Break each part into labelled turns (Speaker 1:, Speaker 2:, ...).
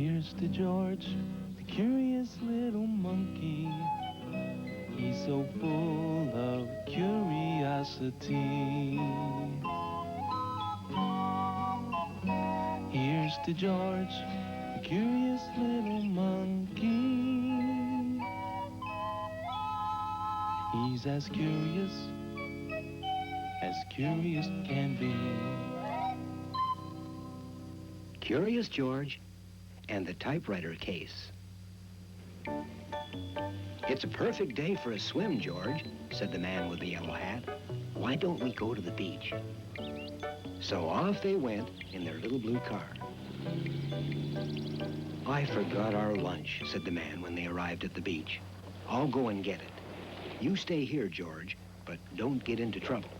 Speaker 1: Here's to George, the curious little monkey. He's so full of curiosity. Here's to George, the curious little monkey. He's as curious can be.
Speaker 2: Curious George and the typewriter case. It's a perfect day for a swim, George, said the man with the yellow hat. Why don't we go to the beach? So off they went in their little blue car. I forgot our lunch, said the man when they arrived at the beach. I'll go and get it. You stay here, George, but don't get into trouble.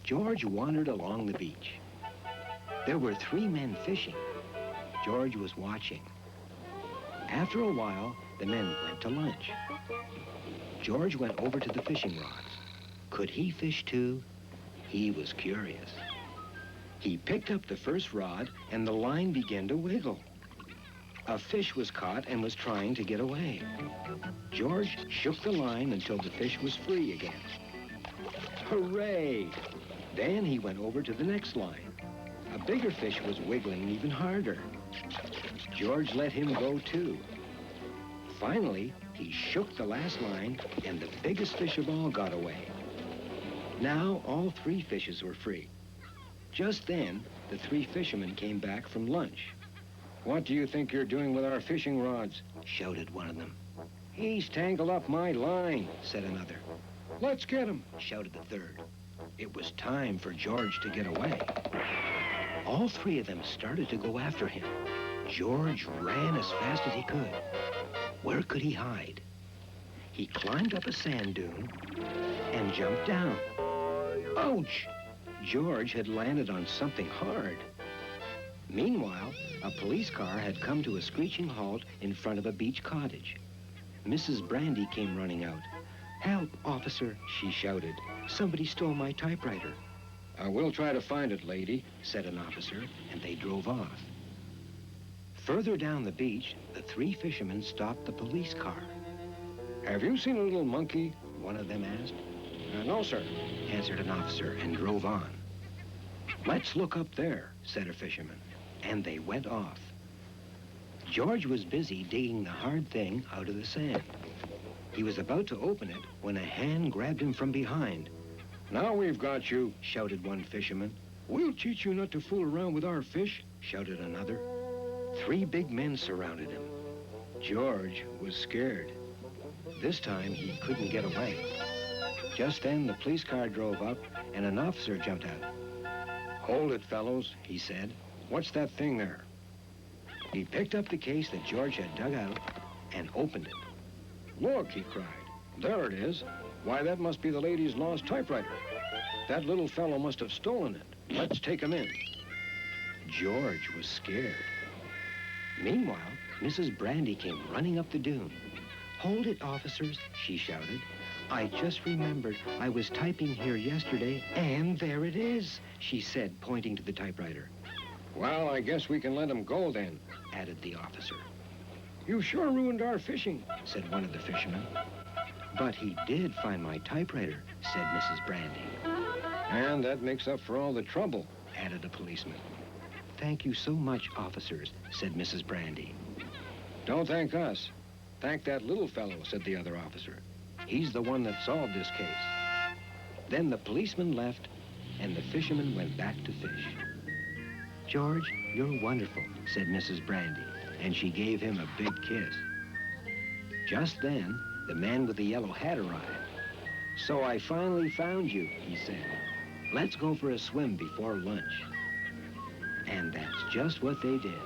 Speaker 2: George wandered along the beach. There were 3 men fishing. George was watching. After a while, the men went to lunch. George went over to the fishing rods. Could he fish too? He was curious. He picked up the first rod, and the line began to wiggle. A fish was caught and was trying to get away. George shook the line until the fish was free again. Hooray! Then he went over to the next line. A bigger fish was wiggling even harder. George let him go too. Finally, he shook the last line, and the biggest fish of all got away. Now all 3 fishes were free. Just then, the 3 fishermen came back from lunch. "What do you think you're doing with our fishing rods?" shouted one of them. "He's tangled up my line," said another. "Let's get him," shouted the third. It was time for George to get away. All 3 of them started to go after him. George ran as fast as he could. Where could he hide? He climbed up a sand dune and jumped down. Ouch! George had landed on something hard. Meanwhile, a police car had come to a screeching halt in front of a beach cottage. Mrs. Brandy came running out. "Help, officer," she shouted. "Somebody stole my typewriter." "We'll try to find it, lady," said an officer, and they drove off. Further down the beach, the 3 fishermen stopped the police car. "Have you seen a little monkey?" one of them asked. "No, sir," answered an officer and drove on. "Let's look up there," said a fisherman, and they went off. George was busy digging the hard thing out of the sand. He was about to open it when a hand grabbed him from behind. "Now we've got you," shouted one fisherman. "We'll teach you not to fool around with our fish," shouted another. 3 big men surrounded him. George was scared. This time he couldn't get away. Just then the police car drove up and an officer jumped out. "Hold it, fellows," he said. "What's that thing there?" He picked up the case that George had dug out and opened it. "Look," he cried. "There it is. Why, that must be the lady's lost typewriter. That little fellow must have stolen it. Let's take him in." George was scared. Meanwhile, Mrs. Brandy came running up the dune. "Hold it, officers," she shouted. "I just remembered I was typing here yesterday, and there it is," she said, pointing to the typewriter. "Well, I guess we can let him go then," added the officer. "You sure ruined our fishing," said one of the fishermen. "But he did find my typewriter," said Mrs. Brandy. "And that makes up for all the trouble," added a policeman. "Thank you so much, officers," said Mrs. Brandy. "Don't thank us. Thank that little fellow," said the other officer. "He's the one that solved this case." Then the policeman left, and the fisherman went back to fish. "George, you're wonderful," said Mrs. Brandy, and she gave him a big kiss. Just then, the man with the yellow hat arrived. "So I finally found you," he said. "Let's go for a swim before lunch." And that's just what they did.